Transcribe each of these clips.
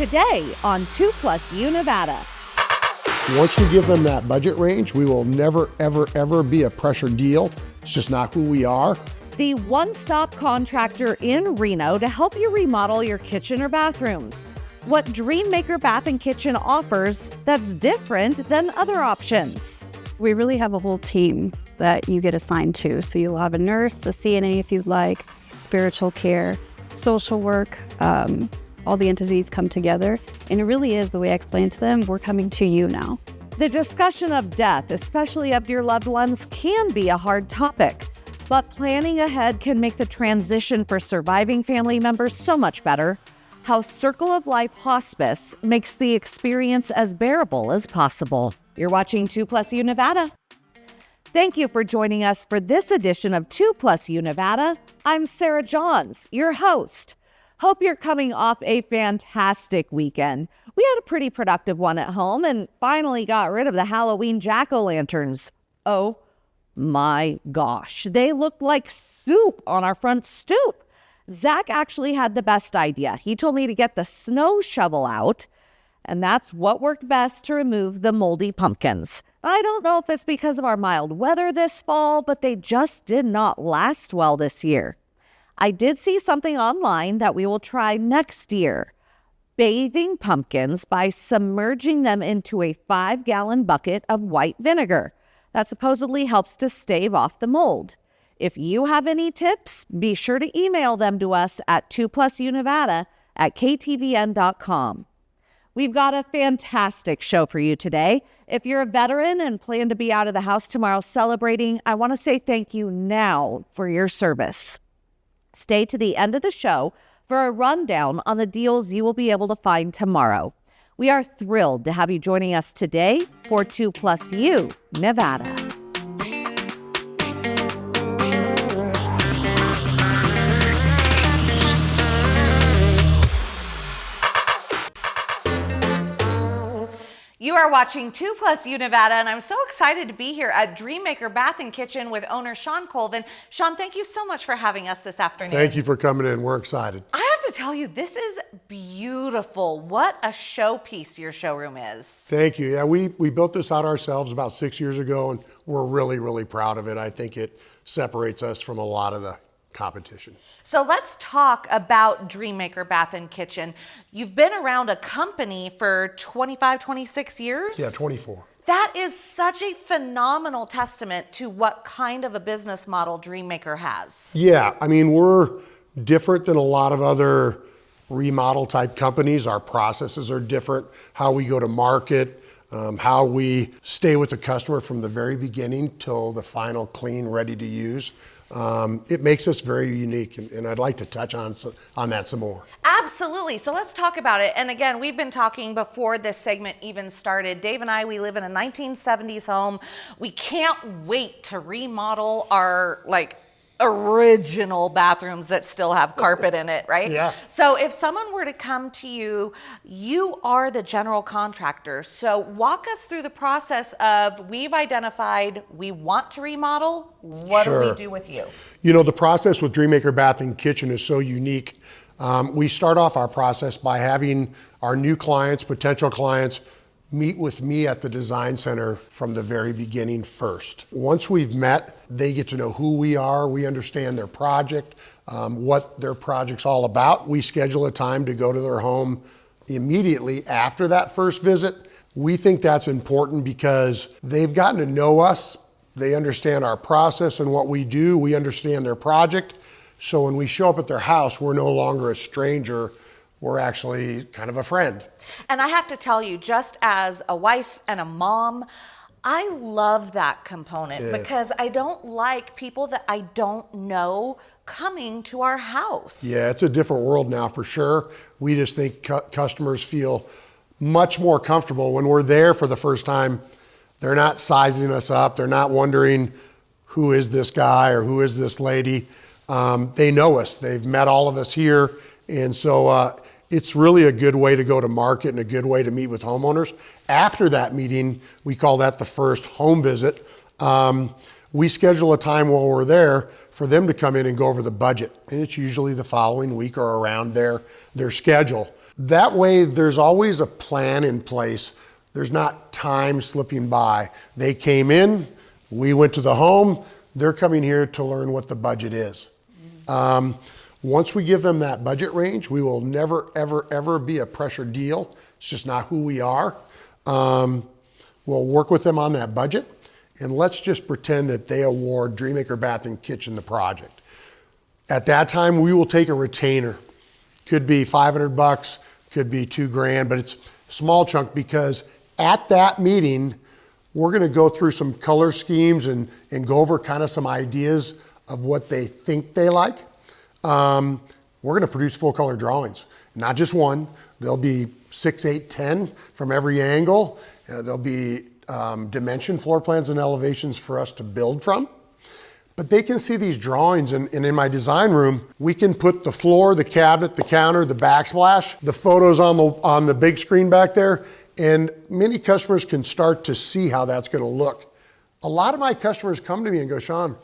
today on 2+U Nevada. Once we give them that budget range, we will never, ever, ever be a pressure deal. It's just not who we are. The one-stop contractor in Reno to help you remodel your kitchen or bathrooms. What DreamMaker Bath and Kitchen offers that's different than other options. We really have a whole team that you get assigned to. So you'll have a nurse, a CNA if you'd like, spiritual care, social work, all the entities come together. And it really is, the way I explained to them, we're coming to you now. The discussion of death, especially of your loved ones, can be a hard topic. But planning ahead can make the transition for surviving family members so much better. How Circle of Life Hospice makes the experience as bearable as possible. You're watching 2+U Nevada. Thank you for joining us for this edition of 2+U Nevada. I'm Sarah Johns, your host. Hope you're coming off a fantastic weekend. We had a pretty productive one at home and finally got rid of the Halloween jack-o'-lanterns. Oh my gosh, they looked like soup on our front stoop. Zach actually had the best idea. He told me to get the snow shovel out, and that's what worked best to remove the moldy pumpkins. I don't know if it's because of our mild weather this fall, but they just did not last well this year. I did see something online that we will try next year. Bathing pumpkins by submerging them into a 5-gallon bucket of white vinegar. That supposedly helps to stave off the mold. If you have any tips, be sure to email them to us at 2+UNevada@ktvn.com. We've got a fantastic show for you today. If you're a veteran and plan to be out of the house tomorrow celebrating, I want to say thank you now for your service. Stay to the end of the show for a rundown on the deals you will be able to find tomorrow. We are thrilled to have you joining us today for 2+U Nevada. You are watching 2+U Nevada, and I'm so excited to be here at DreamMaker Bath and Kitchen with owner Sean Colvin. Sean, thank you so much for having us this afternoon. Thank you for coming in. We're excited. I have to tell you, this is beautiful. What a showpiece your showroom is. Thank you. Yeah, we built this out ourselves about 6 years ago, and we're really, really proud of it. I think it separates us from a lot of the competition. So let's talk about DreamMaker Bath and Kitchen. You've been around a company for 25, 26 years? Yeah, 24. That is such a phenomenal testament to what kind of a business model DreamMaker has. Yeah, I mean, we're different than a lot of other remodel type companies. Our processes are different, how we go to market, how we stay with the customer from the very beginning till the final clean, ready to use. It makes us very unique, and I'd like to touch on that some more. Absolutely. So let's talk about it. And again, we've been talking before this segment even started. Dave and I, we live in a 1970s home. We can't wait to remodel our original bathrooms that still have carpet in it, right? Yeah. So if someone were to come to you, you are the general contractor. So walk us through the process of, we've identified we want to remodel. What Sure. do we do with you? You know, the process with DreamMaker Bath and Kitchen is so unique. We start off our process by having our new clients, potential clients, meet with me at the design center from the very beginning first. Once we've met, they get to know who we are, we understand their project, what their project's all about. We schedule a time to go to their home immediately after that first visit. We think that's important because they've gotten to know us, they understand our process and what we do, we understand their project. So when we show up at their house, we're no longer a stranger, we're actually kind of a friend. And I have to tell you, just as a wife and a mom, I love that component because I don't like people that I don't know coming to our house. Yeah, it's a different world now for sure. We just think customers feel much more comfortable when we're there for the first time. They're not sizing us up. They're not wondering who is this guy or who is this lady. They know us. They've met all of us here. And so it's really a good way to go to market and a good way to meet with homeowners. After that meeting, we call that the first home visit. we schedule a time while we're there for them to come in and go over the budget. And it's usually the following week or around their schedule. That way, there's always a plan in place. There's not time slipping by. They came in, we went to the home, they're coming here to learn what the budget is. Once we give them that budget range, we will never, ever, ever be a pressure deal. It's just not who we are. We'll work with them on that budget, and let's just pretend that they award DreamMaker Bath and Kitchen the project. At that time, we will take a retainer. Could be $500, could be $2,000, but it's a small chunk because at that meeting, we're gonna go through some color schemes and go over kind of some ideas of what they think they like. We're gonna produce full color drawings, not just one. There'll be 6, 8, 10 from every angle. There'll be dimension floor plans and elevations for us to build from. But they can see these drawings, and in my design room, we can put the floor, the cabinet, the counter, the backsplash, the photos on the big screen back there, and many customers can start to see how that's gonna look. A lot of my customers come to me and go, Sean,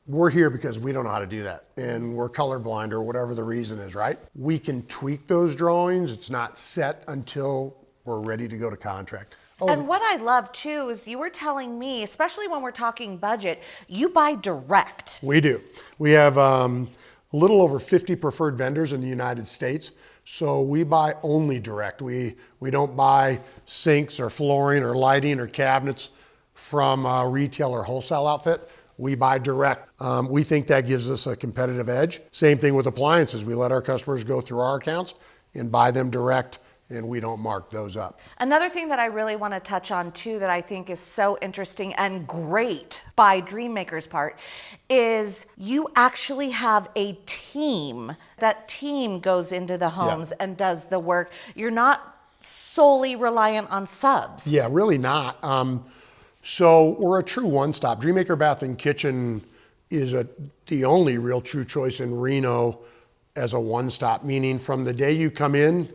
we're here because we don't know how to do that, and we're colorblind or whatever the reason is, right? We can tweak those drawings. It's not set until we're ready to go to contract. And what I love too is you were telling me, especially when we're talking budget, you buy direct. We do. We have a little over 50 preferred vendors in the United States. So we buy only direct. We don't buy sinks or flooring or lighting or cabinets from a retail or wholesale outfit. We buy direct. We think that gives us a competitive edge. Same thing with appliances. We let our customers go through our accounts and buy them direct, and we don't mark those up. Another thing that I really want to touch on too that I think is so interesting and great by DreamMaker's part is you actually have a team. That team goes into the homes and does the work. You're not solely reliant on subs. Yeah, really not. So we're a true one-stop. DreamMaker Bath and Kitchen is the only real true choice in Reno as a one-stop, meaning from the day you come in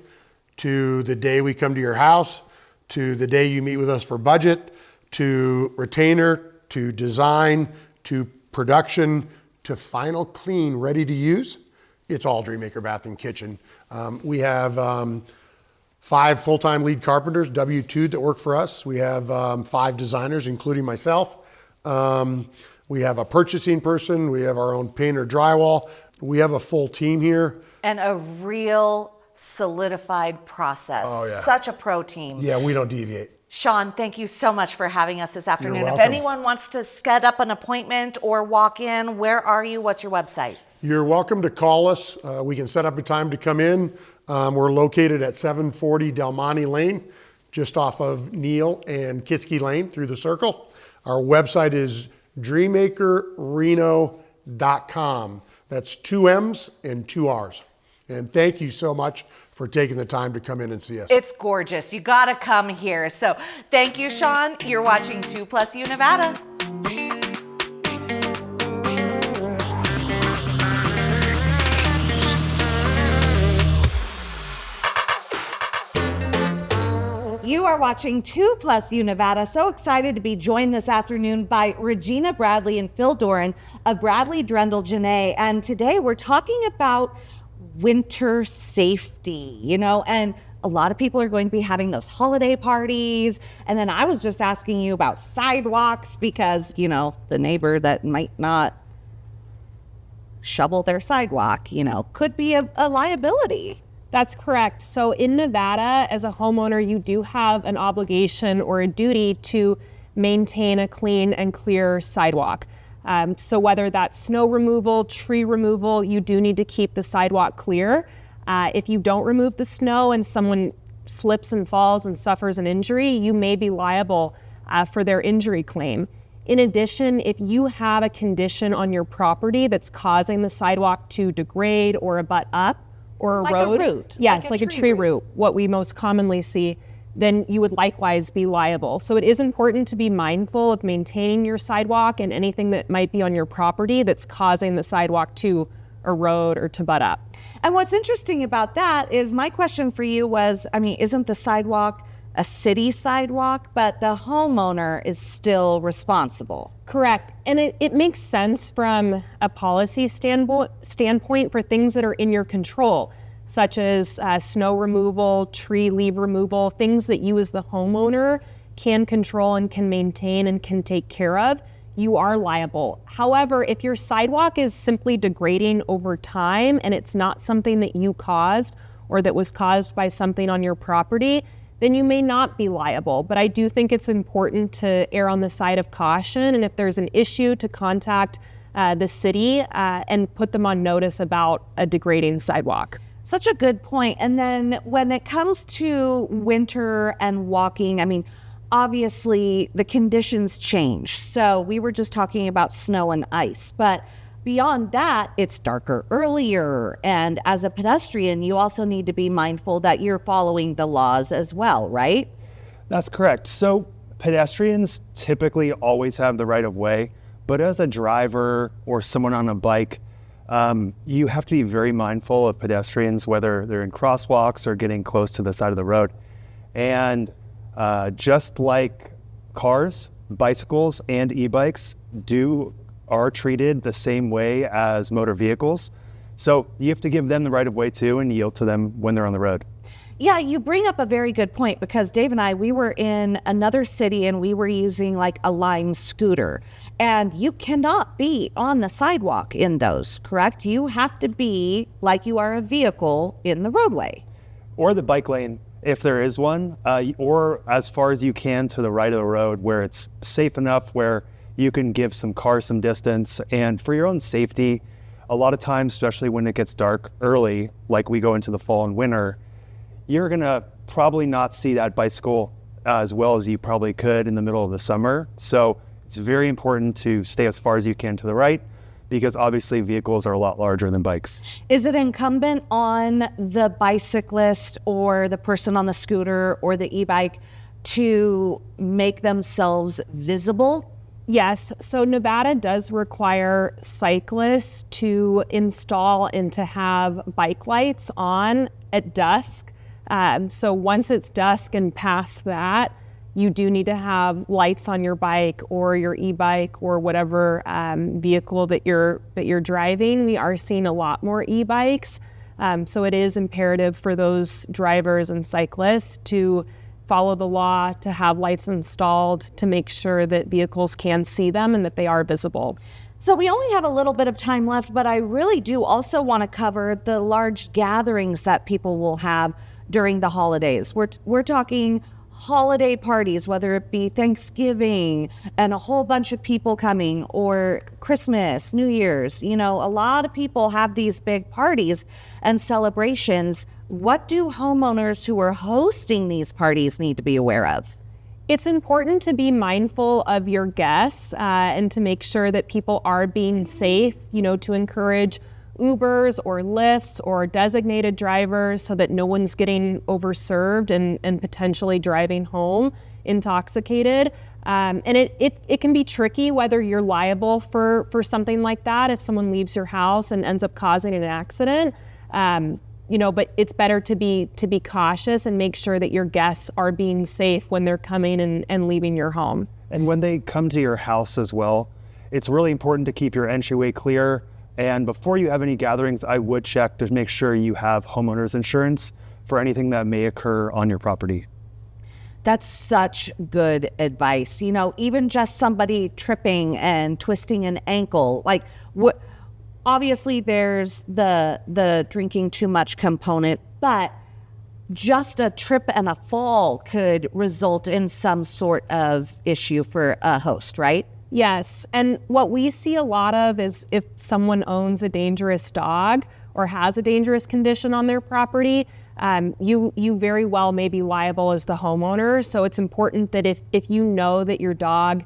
to the day we come to your house, to the day you meet with us for budget, to retainer, to design, to production, to final clean, ready to use, it's all DreamMaker Bath and Kitchen. We have 5 full-time lead carpenters, W-2, that work for us. We have 5 designers, including myself. We have a purchasing person. We have our own painter, drywall. We have a full team here. And a real solidified process. Oh, yeah. Such a pro team. Yeah, we don't deviate. Sean, thank you so much for having us this afternoon. You're If welcome. anyone wants to set up an appointment or walk in, where are you? What's your website? You're welcome to call us. We can set up a time to come in. We're located at 740 Del Monte Lane, just off of Neal and Kitski Lane through the circle. Our website is DreamMakerReno.com. That's 2 M's and 2 R's. And thank you so much for taking the time to come in and see us. It's gorgeous. You got to come here. So thank you, Sean. You're watching 2+U Nevada. You are watching 2+U Nevada. So excited to be joined this afternoon by Regina Bradley and Phil Doran of Bradley, Drendel, Jeanney. And today we're talking about winter safety, and a lot of people are going to be having those holiday parties. And then I was just asking you about sidewalks because, the neighbor that might not shovel their sidewalk, could be a liability. That's correct. So in Nevada, as a homeowner, you do have an obligation or a duty to maintain a clean and clear sidewalk. So whether that's snow removal, tree removal, you do need to keep the sidewalk clear. If you don't remove the snow and someone slips and falls and suffers an injury, you may be liable for their injury claim. In addition, if you have a condition on your property that's causing the sidewalk to degrade or abut up or erode, like a root. yes, like a tree root, what we most commonly see, then you would likewise be liable. So it is important to be mindful of maintaining your sidewalk and anything that might be on your property that's causing the sidewalk to erode or to butt up. And what's interesting about that is my question for you was, isn't the sidewalk a city sidewalk, but the homeowner is still responsible. Correct. And it makes sense from a policy standpoint for things that are in your control, such as snow removal, tree leaf removal, things that you as the homeowner can control and can maintain and can take care of. You are liable. However, if your sidewalk is simply degrading over time and it's not something that you caused or that was caused by something on your property, then you may not be liable. But I do think it's important to err on the side of caution. And if there's an issue, to contact the city and put them on notice about a degrading sidewalk. Such a good point. And then when it comes to winter and walking, I mean, obviously the conditions change. So we were just talking about snow and ice, but beyond that, it's darker earlier. And as a pedestrian, you also need to be mindful that you're following the laws as well, right? That's correct. So pedestrians typically always have the right of way, but as a driver or someone on a bike, you have to be very mindful of pedestrians, whether they're in crosswalks or getting close to the side of the road. And just like cars, bicycles, and e-bikes are treated the same way as motor vehicles. So you have to give them the right of way too and yield to them when they're on the road. Yeah, you bring up a very good point, because Dave and I, we were in another city and we were using like a Lime scooter, and you cannot be on the sidewalk in those, correct? You have to be like you are a vehicle in the roadway. Or the bike lane, if there is one, or as far as you can to the right of the road where it's safe enough where you can give some cars some distance. And for your own safety, a lot of times, especially when it gets dark early, like we go into the fall and winter, you're gonna probably not see that bicycle as well as you probably could in the middle of the summer. So it's very important to stay as far as you can to the right, because obviously vehicles are a lot larger than bikes. Is it incumbent on the bicyclist or the person on the scooter or the e-bike to make themselves visible? Yes, so Nevada does require cyclists to install and to have bike lights on at dusk. So once it's dusk and past that, you do need to have lights on your bike or your e-bike or whatever vehicle that you're driving. We are seeing a lot more e-bikes, so it is imperative for those drivers and cyclists to follow the law, to have lights installed, to make sure that vehicles can see them and that they are visible. So we only have a little bit of time left, but I really do also want to cover the large gatherings that people will have during the holidays. We're talking holiday parties, whether it be Thanksgiving and a whole bunch of people coming, or Christmas, New Year's. You know, a lot of people have these big parties and celebrations. What do homeowners who are hosting these parties need to be aware of? It's important to be mindful of your guests and to make sure that people are being safe, to encourage Ubers or Lyfts or designated drivers so that no one's getting overserved and potentially driving home intoxicated. And it can be tricky whether you're liable for something like that if someone leaves your house and ends up causing an accident. But it's better to be cautious and make sure that your guests are being safe when they're coming and leaving your home. And when they come to your house as well, it's really important to keep your entryway clear. And before you have any gatherings, I would check to make sure you have homeowners insurance for anything that may occur on your property. That's such good advice. Even just somebody tripping and twisting an ankle, obviously there's the drinking too much component, but just a trip and a fall could result in some sort of issue for a host, right? Yes, and what we see a lot of is if someone owns a dangerous dog or has a dangerous condition on their property, you very well may be liable as the homeowner. So it's important that if you know that your dog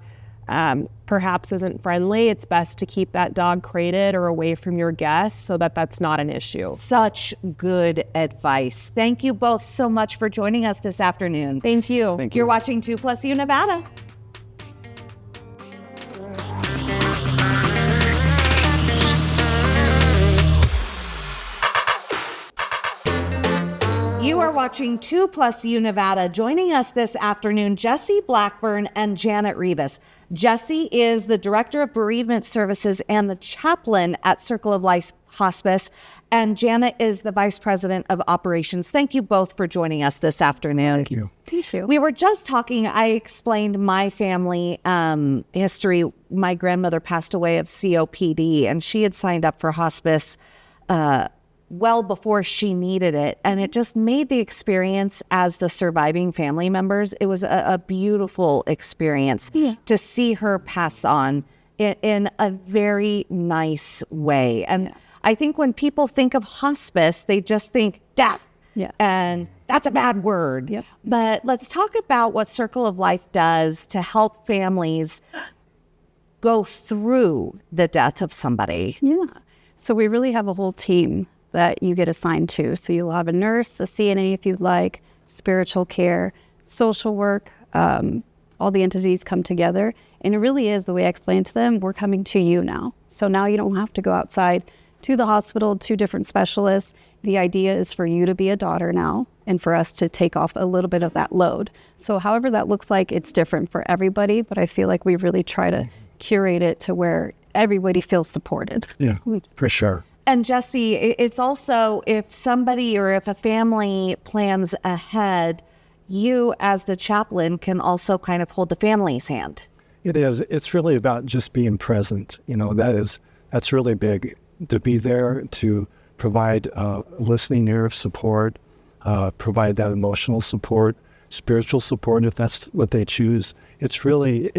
perhaps isn't friendly, it's best to keep that dog crated or away from your guests so that that's not an issue. Such good advice. Thank you both so much for joining us this afternoon. Thank you. Thank you. You're watching 2+U Nevada. You are watching 2+U Nevada. Joining us this afternoon, Jesse Blackburn and Janet Rivas. Jesse is the Director of Bereavement Services and the chaplain at Circle of Life Hospice, and Janet is the Vice President of Operations. Thank you both for joining us this afternoon. Thank you. Thank you. We were just talking, I explained my family history. My grandmother passed away of COPD, and she had signed up for hospice well before she needed it. And it just made the experience as the surviving family members, it was a beautiful experience to see her pass on in a very nice way. And I think when people think of hospice, they just think death. Yeah. And that's a bad word. Yep. But let's talk about what Circle of Life does to help families go through the death of somebody. Yeah. So we really have a whole team that you get assigned to. So you'll have a nurse, a CNA if you'd like, spiritual care, social work, all the entities come together. And it really is, the way I explained to them, we're coming to you now. So now you don't have to go outside to the hospital, to different specialists. The idea is for you to be a daughter now and for us to take off a little bit of that load. So however that looks like, it's different for everybody, but I feel like we really try to curate it to where everybody feels supported. Yeah, for sure. And Jesse, it's also if somebody or if a family plans ahead, you as the chaplain can also kind of hold the family's hand. It is. It's really about just being present. You know, that's really big, to be there, to provide listening ear of support, provide that emotional support, spiritual support if that's what they choose. It's really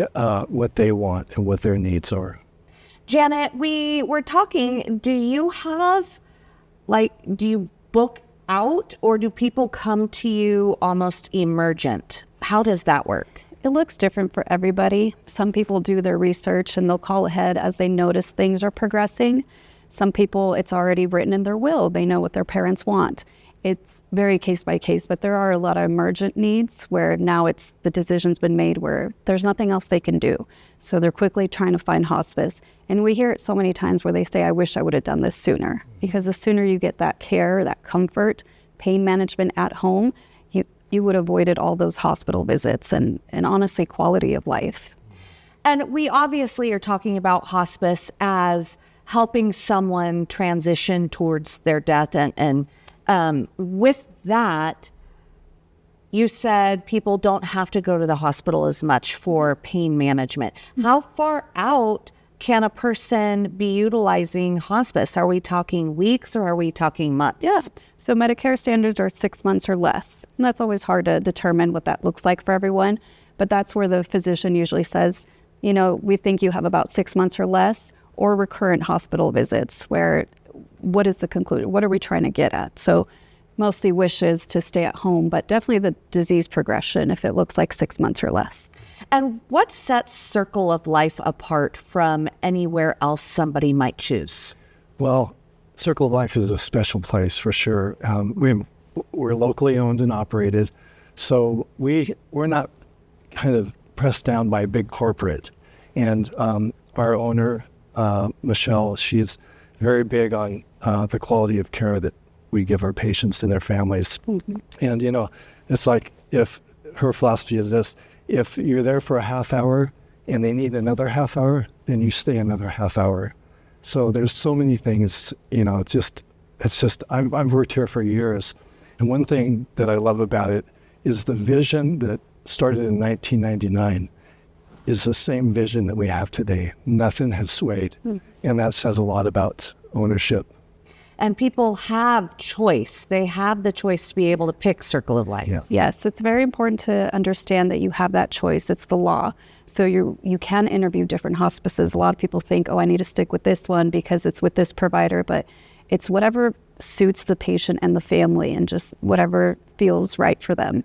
what they want and what their needs are. Janet, we were talking, do you book out or do people come to you almost emergent? How does that work? It looks different for everybody. Some people do their research and they'll call ahead as they notice things are progressing. Some people, it's already written in their will. They know what their parents want. It's very case by case, but there are a lot of emergent needs where now it's the decision's been made where there's nothing else they can do. So they're quickly trying to find hospice. And we hear it so many times where they say, I wish I would have done this sooner. Because the sooner you get that care, that comfort, pain management at home, you would have avoided all those hospital visits and honestly quality of life. And we obviously are talking about hospice as helping someone transition towards their death. And with that, you said people don't have to go to the hospital as much for pain management. How far out can a person be utilizing hospice? Are we talking weeks or are we talking months? Yes. So Medicare standards are 6 months or less. And that's always hard to determine what that looks like for everyone. But that's where the physician usually says, you know, we think you have about 6 months or less, or recurrent hospital visits where what is the conclusion? What are we trying to get at? So mostly wishes to stay at home, but definitely the disease progression if it looks like 6 months or less. And what sets Circle of Life apart from anywhere else somebody might choose? Well, Circle of Life is a special place for sure. We're locally owned and operated, so we're not kind of pressed down by big corporate. And our owner, Michelle, she's very big on the quality of care that we give our patients and their families. Mm-hmm. And, you know, it's like if her philosophy is this, if you're there for a half hour and they need another half hour, then you stay another half hour. So there's so many things, you know, it's just, I've worked here for years. And one thing that I love about it is the vision that started in 1999 is the same vision that we have today. Nothing has swayed. And that says a lot about ownership. And people have choice. They have the choice to be able to pick Circle of Life. Yes, it's very important to understand that you have that choice. It's the law. So you can interview different hospices. A lot of people think, oh, I need to stick with this one because it's with this provider, but it's whatever suits the patient and the family and just whatever feels right for them.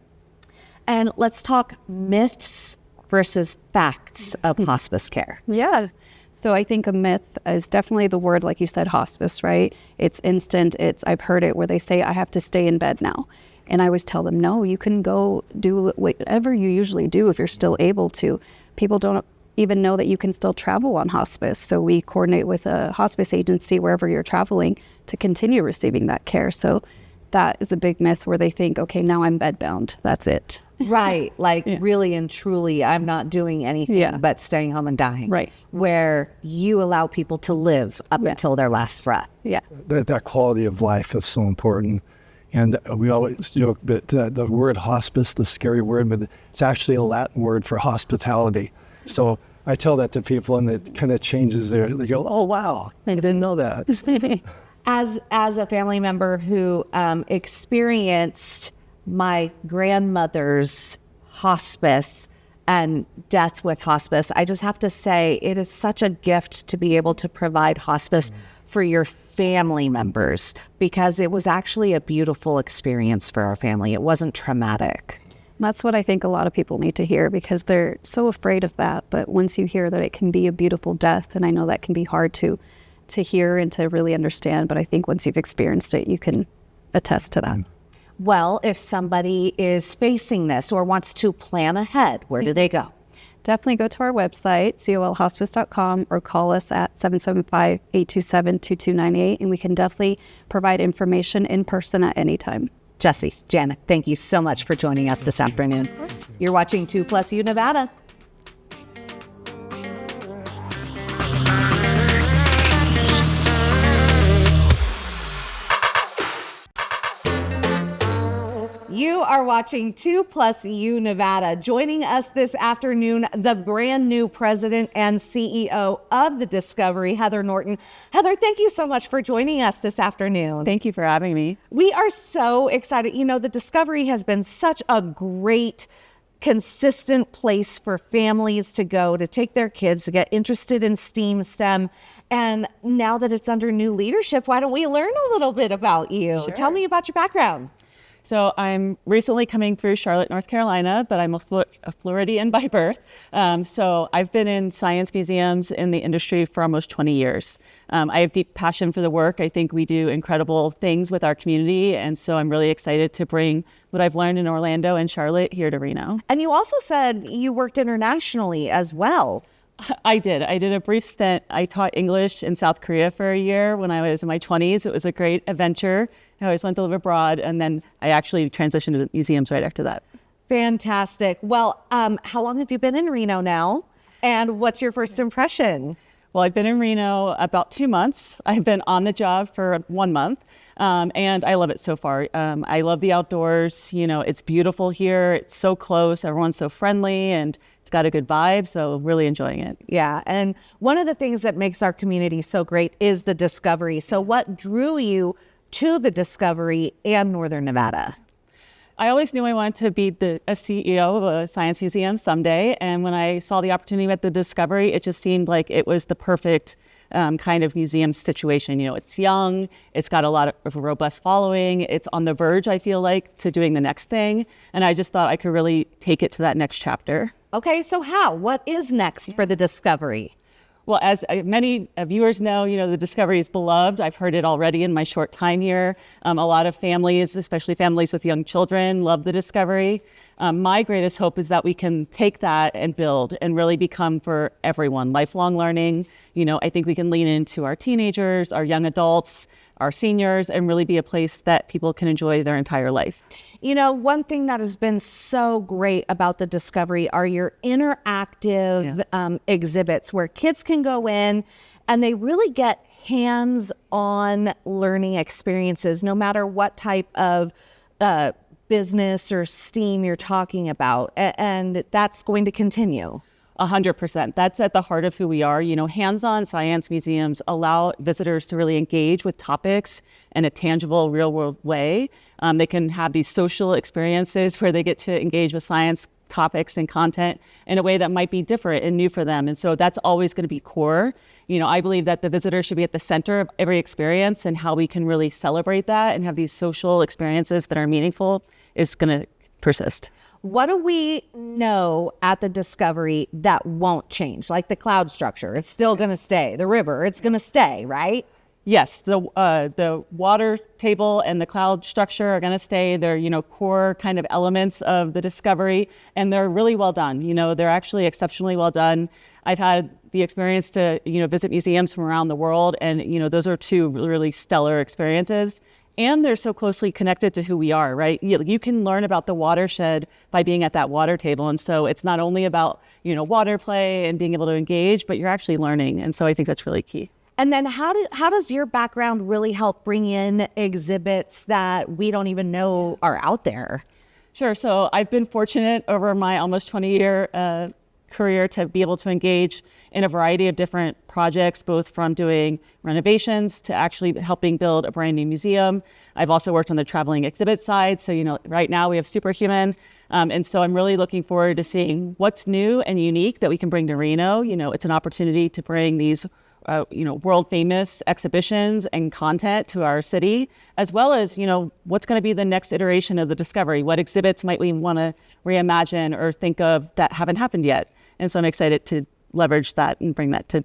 And let's talk myths versus facts of hospice care. Yeah. So I think a myth is definitely the word, like you said, hospice, right? It's instant. I've heard it where they say, I have to stay in bed now. And I always tell them, no, you can go do whatever you usually do if you're still able to. People don't even know that you can still travel on hospice. So we coordinate with a hospice agency wherever you're traveling to continue receiving that care. So that is a big myth where they think, okay, now I'm bedbound. That's it. Right. Like really and truly, I'm not doing anything but staying home and dying. Right. Where you allow people to live up until their last breath. Yeah. That quality of life is so important. And we always joke that the word hospice, the scary word, but it's actually a Latin word for hospitality. So I tell that to people, and it kind of changes they go, oh, wow, I didn't know that. As a family member who experienced my grandmother's hospice and death with hospice, I just have to say it is such a gift to be able to provide hospice for your family members, because it was actually a beautiful experience for our family. It wasn't traumatic. That's what I think a lot of people need to hear, because they're so afraid of that. But once you hear that it can be a beautiful death, and I know that can be hard to hear and to really understand, but I think once you've experienced it, you can attest to that. Well, if somebody is facing this or wants to plan ahead, where do they go? Definitely go to our website, colhospice.com, or call us at 775-827-2298, and we can definitely provide information in person at any time. Jessie, Janet, thank you so much for joining us this afternoon. You're watching 2+U Nevada. You are watching 2+U Nevada. Joining us this afternoon, the brand new president and CEO of the Discovery, Heather Norton. Heather, thank you so much for joining us this afternoon. Thank you for having me. We are so excited. You know, the Discovery has been such a great, consistent place for families to go to take their kids to get interested in STEM. And now that it's under new leadership, why don't we learn a little bit about you? Sure. Tell me about your background. So I'm recently coming through Charlotte, North Carolina, but I'm a Floridian by birth. So I've been in science museums in the industry for almost 20 years. I have deep passion for the work. I think we do incredible things with our community. And so I'm really excited to bring what I've learned in Orlando and Charlotte here to Reno. And you also said you worked internationally as well. I did a brief stint. I taught English in South Korea for a year when I was in my 20s. It was a great adventure. I always went to live abroad, and then I actually transitioned to museums right after that. Fantastic. Well, how long have you been in Reno now? And what's your first impression? Well, I've been in Reno about 2 months. I've been on the job for 1 month, and I love it so far. I love the outdoors. You know, it's beautiful here. It's so close. Everyone's so friendly, and it's got a good vibe, so really enjoying it. Yeah, and one of the things that makes our community so great is the Discovery. So what drew you to the Discovery and Northern Nevada? I always knew I wanted to be a CEO of a science museum someday, and when I saw the opportunity at the Discovery, it just seemed like it was the perfect kind of museum situation. You know, it's young, it's got a lot of a robust following, it's on the verge, I feel like, to doing the next thing, and I just thought I could really take it to that next chapter. Okay, so what is next for the Discovery? Well, as many viewers know, you know, the Discovery is beloved. I've heard it already in my short time here. A lot of families, especially families with young children, love the Discovery. My greatest hope is that we can take that and build and really become for everyone lifelong learning. You know, I think we can lean into our teenagers, our young adults, our seniors, and really be a place that people can enjoy their entire life. You know, one thing that has been so great about the Discovery are your interactive exhibits where kids can go in and they really get hands-on learning experiences, no matter what type of business or STEAM you're talking about. And that's going to continue. 100%. That's at the heart of who we are. You know, hands-on science museums allow visitors to really engage with topics in a tangible, real-world way. They can have these social experiences where they get to engage with science topics and content in a way that might be different and new for them. And so that's always going to be core. You know, I believe that the visitor should be at the center of every experience, and how we can really celebrate that and have these social experiences that are meaningful is going to persist. What do we know at the Discovery that won't change? Like the cloud structure, it's still going to stay. The river, it's going to stay, right? Yes, the water table and the cloud structure are going to stay. They're, you know, core kind of elements of the Discovery, and they're really well done. You know, they're actually exceptionally well done. I've had the experience to, you know, visit museums from around the world, and, you know, those are two really stellar experiences. and they're so closely connected to who we are, right? You can learn about the watershed by being at that water table. And so it's not only about, water play and being able to engage, but you're actually learning. And so I think that's really key. And then how does your background really help bring in exhibits that we don't even know are out there? Sure. So I've been fortunate over my almost 20-year career to be able to engage in a variety of different projects, both from doing renovations to actually helping build a brand new museum. I've also worked on the traveling exhibit side. So, right now we have Superhuman. And so I'm really looking forward to seeing what's new and unique that we can bring to Reno. It's an opportunity to bring these world famous exhibitions and content to our city, as well as, what's going to be the next iteration of the Discovery? What exhibits might we want to reimagine or think of that haven't happened yet? And so I'm excited to leverage that and bring that to.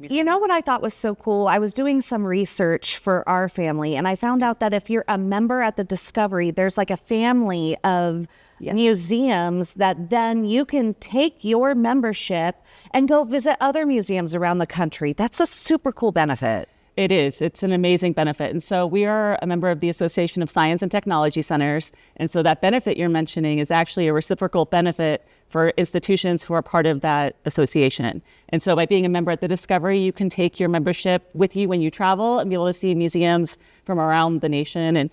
You know what I thought was so cool? I was doing some research for our family, and I found out that if you're a member at the Discovery, there's like a family of museums that then you can take your membership and go visit other museums around the country. That's a super cool benefit. It is. It's an amazing benefit. And so we are a member of the Association of Science and Technology Centers. And so that benefit you're mentioning is actually a reciprocal benefit for institutions who are part of that association. And so by being a member at the Discovery, you can take your membership with you when you travel and be able to see museums from around the nation and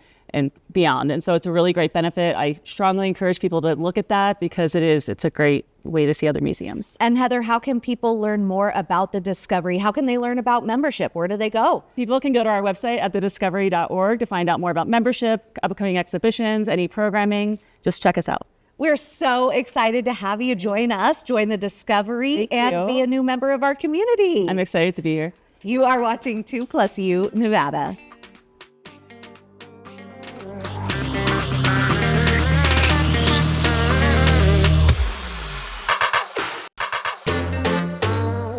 beyond. And so it's a really great benefit. I strongly encourage people to look at that because it's a great way to see other museums. And Heather, how can people learn more about the Discovery? How can they learn about membership? Where do they go? People can go to our website at thediscovery.org to find out more about membership, upcoming exhibitions, any programming. Just check us out. We're so excited to have you join us, join the Discovery, and be a new member of our community. I'm excited to be here. You are watching 2+U Nevada.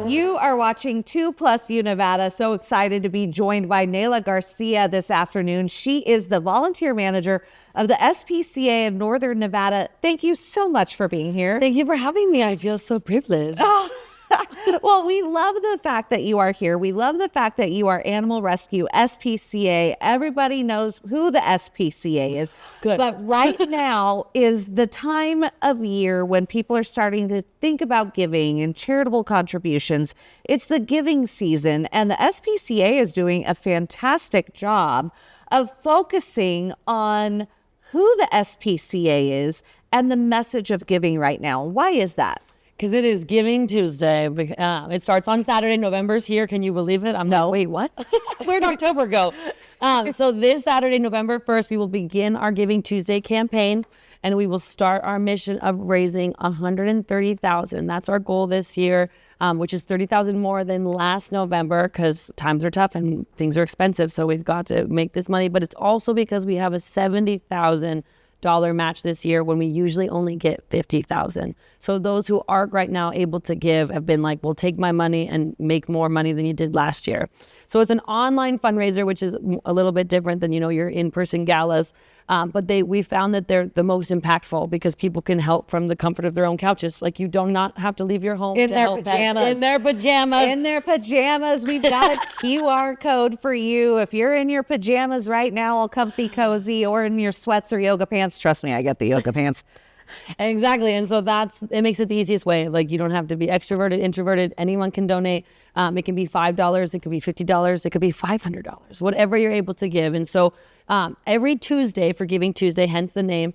You are watching 2+U Nevada. So excited to be joined by Nayla Garcia this afternoon. She is the volunteer manager of the SPCA in Northern Nevada. Thank you so much for being here. Thank you for having me. I feel so privileged. Well, we love the fact that you are here. We love the fact that you are Animal Rescue SPCA. Everybody knows who the SPCA is. Good. But right now is the time of year when people are starting to think about giving and charitable contributions. It's the giving season, and the SPCA is doing a fantastic job of focusing on who the SPCA is and the message of giving right now. Why is that? Because it is Giving Tuesday. It starts on Saturday. November's here. Can you believe it? Wait, what? Where'd October go? So this Saturday, November 1st, we will begin our Giving Tuesday campaign, and we will start our mission of raising $130,000. That's our goal this year, which is $30,000 more than last November because times are tough and things are expensive. So we've got to make this money. But it's also because we have a $70,000 match this year when we usually only get $50,000. So those who are right now able to give have been like, well, take my money and make more money than you did last year. So it's an online fundraiser, which is a little bit different than, your in-person galas. But we found that they're the most impactful because people can help from the comfort of their own couches. Like you do not have to leave your home in their pajamas. In their pajamas. In their pajamas. We've got a QR code for you. If you're in your pajamas right now, all comfy, cozy, or in your sweats or yoga pants, trust me, I get the yoga pants. Exactly. And so it makes it the easiest way. Like you don't have to be extroverted, introverted. Anyone can donate. It can be $5. It could be $50. It could be $500, whatever you're able to give. And so every Tuesday for Giving Tuesday, hence the name,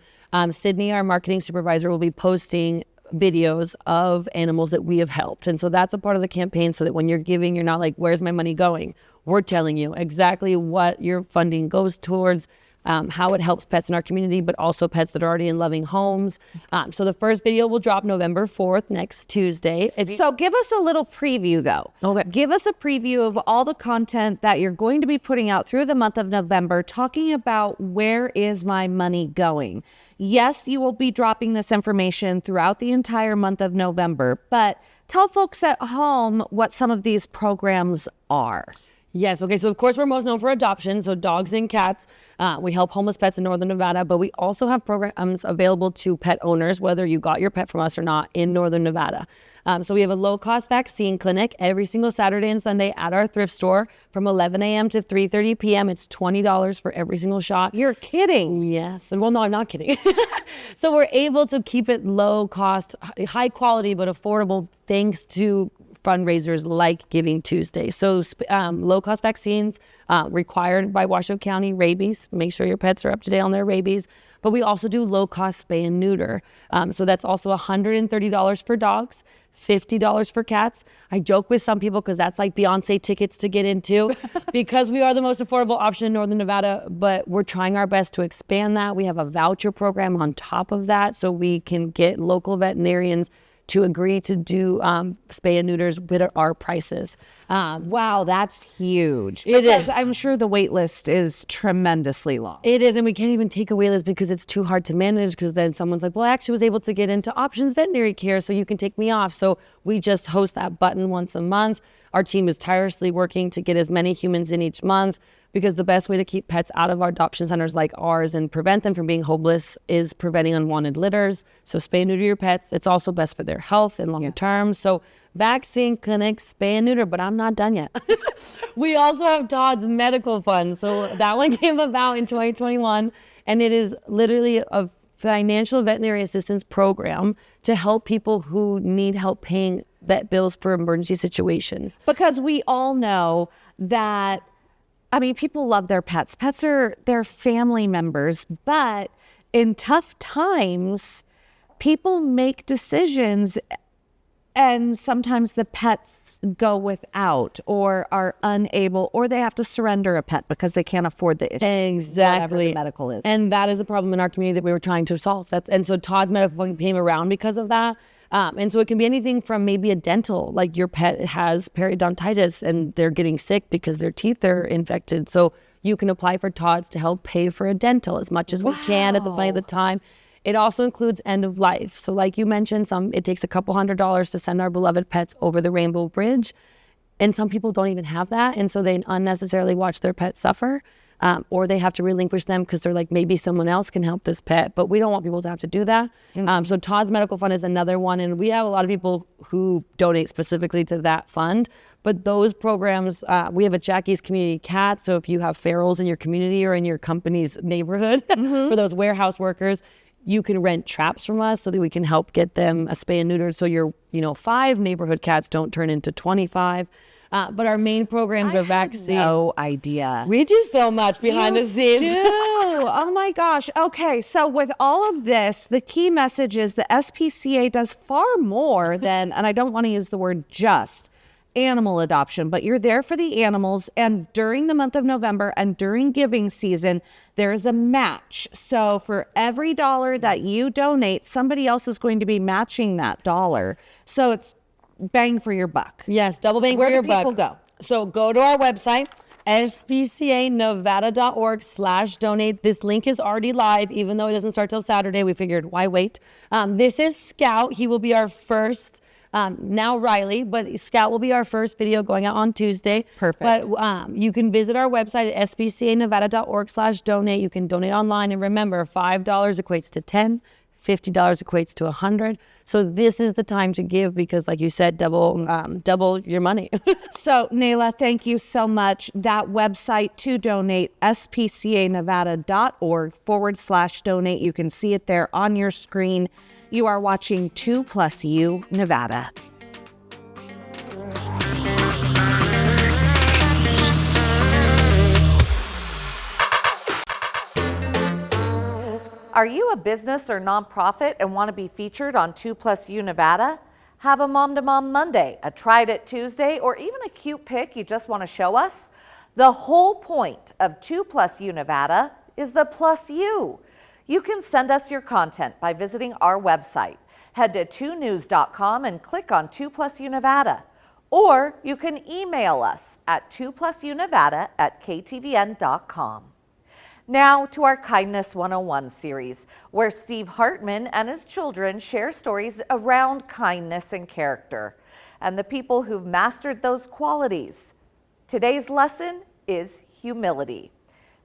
Sydney, our marketing supervisor, will be posting videos of animals that we have helped. And so that's a part of the campaign so that when you're giving, you're not like, where's my money going? We're telling you exactly what your funding goes towards, how it helps pets in our community, but also pets that are already in loving homes. So the first video will drop November 4th, next Tuesday. So give us a little preview, though. Okay. Give us a preview of all the content that you're going to be putting out through the month of November, talking about where is my money going. Yes, you will be dropping this information throughout the entire month of November, but tell folks at home what some of these programs are. Yes. Okay. So of course we're most known for adoption. So dogs and cats. We help homeless pets in Northern Nevada, but we also have programs available to pet owners, whether you got your pet from us or not, in Northern Nevada. So we have a low-cost vaccine clinic every single Saturday and Sunday at our thrift store from 11 a.m. to 3:30 p.m. It's $20 for every single shot. You're kidding. Yes. Well, no, I'm not kidding. So we're able to keep it low cost, high quality, but affordable thanks to fundraisers like Giving Tuesday. So low-cost vaccines required by Washoe County, rabies. Make sure your pets are up to date on their rabies. But we also do low-cost spay and neuter. So that's also $130 for dogs, $50 for cats. I joke with some people because that's like Beyonce tickets to get into because we are the most affordable option in Northern Nevada, but we're trying our best to expand that. We have a voucher program on top of that so we can get local veterinarians to agree to do spay and neuters with our prices. Wow, that's huge. It Because is. I'm sure the wait list is tremendously long. It is, and we can't even take a wait list because it's too hard to manage because then someone's like, well, I actually was able to get into Options Veterinary Care, so you can take me off. So we just host that button once a month. Our team is tirelessly working to get as many humans in each month because the best way to keep pets out of our adoption centers like ours and prevent them from being homeless is preventing unwanted litters. So spay and neuter your pets. It's also best for their health and long term. So vaccine clinics, spay and neuter, but I'm not done yet. We also have Todd's Medical Fund. So that one came about in 2021, and it is literally a financial veterinary assistance program to help people who need help paying vet bills for emergency situations. Because we all know that, I mean, people love their pets. Pets are their family members, but in tough times, people make decisions and sometimes the pets go without or are unable, or they have to surrender a pet because they can't afford the issue. Exactly. Whatever the medical is. And that is a problem in our community that we were trying to solve. And so Todd's Medical Fund came around because of that. And so it can be anything from maybe a dental, like your pet has periodontitis and they're getting sick because their teeth are infected. So you can apply for Todd's to help pay for a dental as much as we can at the point of the time. It also includes end of life. So like you mentioned, it takes a couple $100s to send our beloved pets over the Rainbow Bridge. And some people don't even have that. And so they unnecessarily watch their pet suffer. Or they have to relinquish them because they're like, maybe someone else can help this pet, but we don't want people to have to do that. So Todd's Medical Fund is another one, and we have a lot of people who donate specifically to that fund. But those programs, we have a Jackie's Community Cat, so if you have ferals in your community or in your company's neighborhood, for those warehouse workers, you can rent traps from us so that we can help get them a spay and neuter so your 5 neighborhood cats don't turn into 25. But our main programs are vaccine. No idea. We do so much behind the scenes. Oh my gosh. Okay. So with all of this, the key message is the SPCA does far more than, and I don't want to use the word just, animal adoption, but you're there for the animals. And during the month of November and during giving season, there is a match. So for every dollar that you donate, somebody else is going to be matching that dollar. So it's bang for your buck. Yes, double bang for your buck. Where do people go? So go to our website, spcanevada.org/donate. This link is already live, even though it doesn't start till Saturday. We figured, why wait? This is Scout. He will be our first, now Riley, but Scout will be our first video going out on Tuesday. Perfect. But you can visit our website at spcanevada.org/donate. You can donate online. And remember, $5 equates to 10, $50 equates to 100. So this is the time to give because, like you said, double your money. So, Nayla, thank you so much. That website to donate, spcanevada.org/donate. You can see it there on your screen. You are watching 2+U Nevada. Are you a business or nonprofit and want to be featured on 2+U Nevada? Have a Mom to Mom Monday, a Tried It Tuesday, or even a cute pic you just want to show us? The whole point of 2+U Nevada is the plus you. You can send us your content by visiting our website. Head to 2news.com and click on 2+U Nevada. Or you can email us at 2+UNevada@ktvn.com. Now to our Kindness 101 series, where Steve Hartman and his children share stories around kindness and character, and the people who've mastered those qualities. Today's lesson is humility.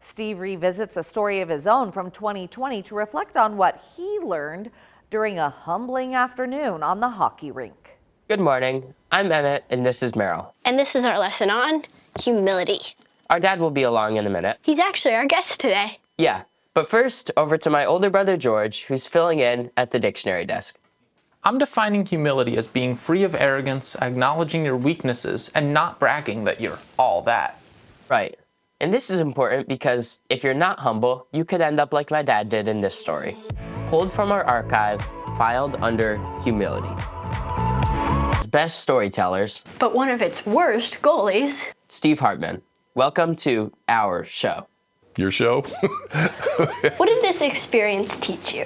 Steve revisits a story of his own from 2020 to reflect on what he learned during a humbling afternoon on the hockey rink. Good morning. I'm Emmett, and this is Meryl. And this is our lesson on humility. Our dad will be along in a minute. He's actually our guest today. Yeah, but first, over to my older brother George, who's filling in at the dictionary desk. I'm defining humility as being free of arrogance, acknowledging your weaknesses, and not bragging that you're all that. Right. And this is important because if you're not humble, you could end up like my dad did in this story. Pulled from our archive, filed under humility. Best storytellers. But one of its worst goalies. Steve Hartman. Welcome to our show. Your show? What did this experience teach you?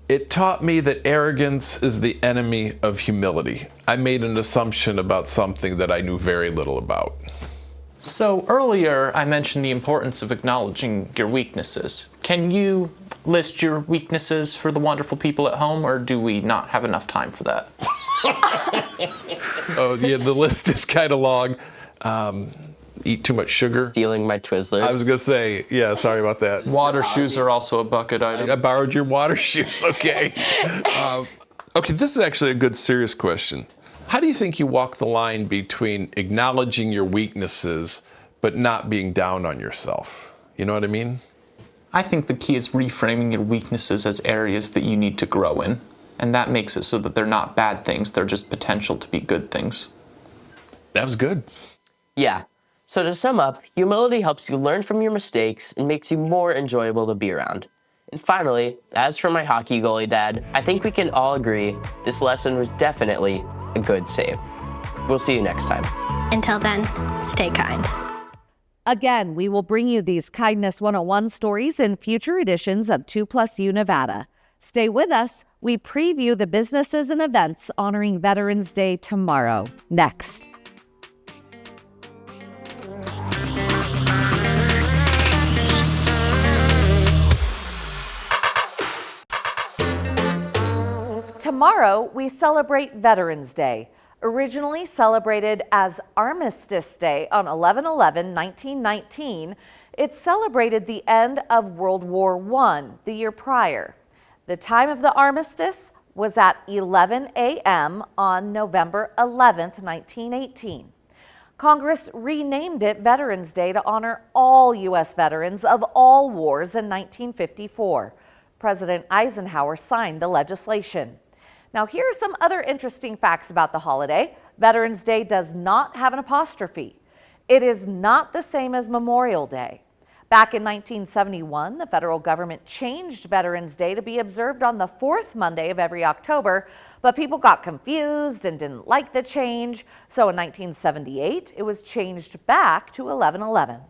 It taught me that arrogance is the enemy of humility. I made an assumption about something that I knew very little about. So earlier, I mentioned the importance of acknowledging your weaknesses. Can you list your weaknesses for the wonderful people at home, or do we not have enough time for that? Oh, yeah, the list is kind of long. Eat too much sugar. Stealing my Twizzlers. I was going to say, yeah, sorry about that. Water shoes are also a bucket item. I borrowed your water shoes, okay. Okay, this is actually a good, serious question. How do you think you walk the line between acknowledging your weaknesses but not being down on yourself? You know what I mean? I think the key is reframing your weaknesses as areas that you need to grow in. And that makes it so that they're not bad things, they're just potential to be good things. That was good. Yeah. So to sum up, humility helps you learn from your mistakes and makes you more enjoyable to be around. And finally, as for my hockey goalie dad, I think we can all agree this lesson was definitely a good save. We'll see you next time. Until then, stay kind. Again, we will bring you these Kindness 101 stories in future editions of 2+U Nevada. Stay with us. We preview the businesses and events honoring Veterans Day tomorrow. Next. Tomorrow, we celebrate Veterans Day. Originally celebrated as Armistice Day on 11/11/1919, it celebrated the end of World War I the year prior. The time of the armistice was at 11 a.m. on November 11th, 1918. Congress renamed it Veterans Day to honor all U.S. veterans of all wars in 1954. President Eisenhower signed the legislation. Now, here are some other interesting facts about the holiday. Veterans Day does not have an apostrophe. It is not the same as Memorial Day. Back in 1971, the federal government changed Veterans Day to be observed on the fourth Monday of every October, but people got confused and didn't like the change. So in 1978, it was changed back to 11/11.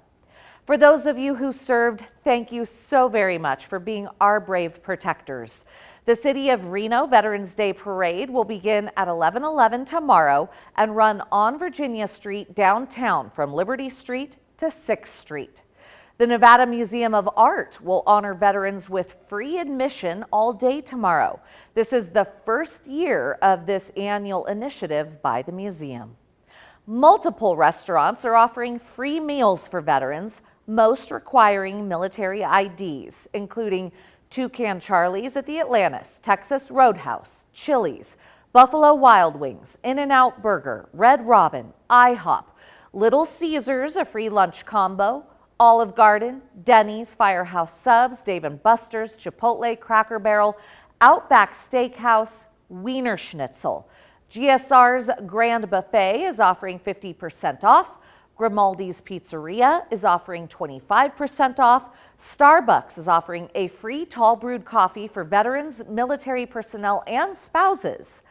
For those of you who served, thank you so very much for being our brave protectors. The City of Reno Veterans Day Parade will begin at 11/11 tomorrow and run on Virginia Street downtown from Liberty Street to 6th Street. The Nevada Museum of Art will honor veterans with free admission all day tomorrow. This is the first year of this annual initiative by the museum. Multiple restaurants are offering free meals for veterans, most requiring military IDs, including Toucan Charlie's at the Atlantis, Texas Roadhouse, Chili's, Buffalo Wild Wings, In-N-Out Burger, Red Robin, IHOP, Little Caesars, a free lunch combo, Olive Garden, Denny's, Firehouse Subs, Dave & Buster's, Chipotle, Cracker Barrel, Outback Steakhouse, Wiener Schnitzel. GSR's Grand Buffet is offering 50% off. Grimaldi's Pizzeria is offering 25% off. Starbucks is offering a free tall brewed coffee for veterans, military personnel, and spouses.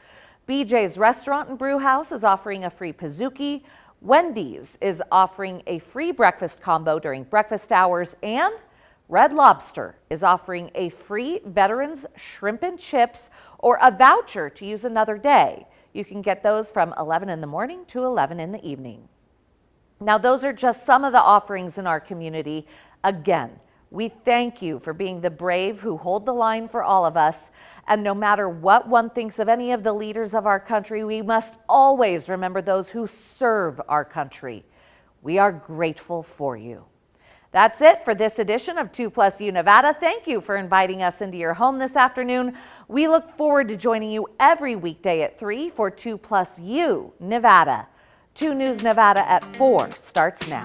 BJ's Restaurant and Brew House is offering a free Pizookie. Wendy's is offering a free breakfast combo during breakfast hours, and Red Lobster is offering a free veterans shrimp and chips or a voucher to use another day. You can get those from 11 in the morning to 11 in the evening. Now, those are just some of the offerings in our community. Again, we thank you for being the brave who hold the line for all of us. And no matter what one thinks of any of the leaders of our country, we must always remember those who serve our country. We are grateful for you. That's it for this edition of 2+U Nevada. Thank you for inviting us into your home this afternoon. We look forward to joining you every weekday at 3 for 2+U Nevada. 2 News Nevada at 4 starts now.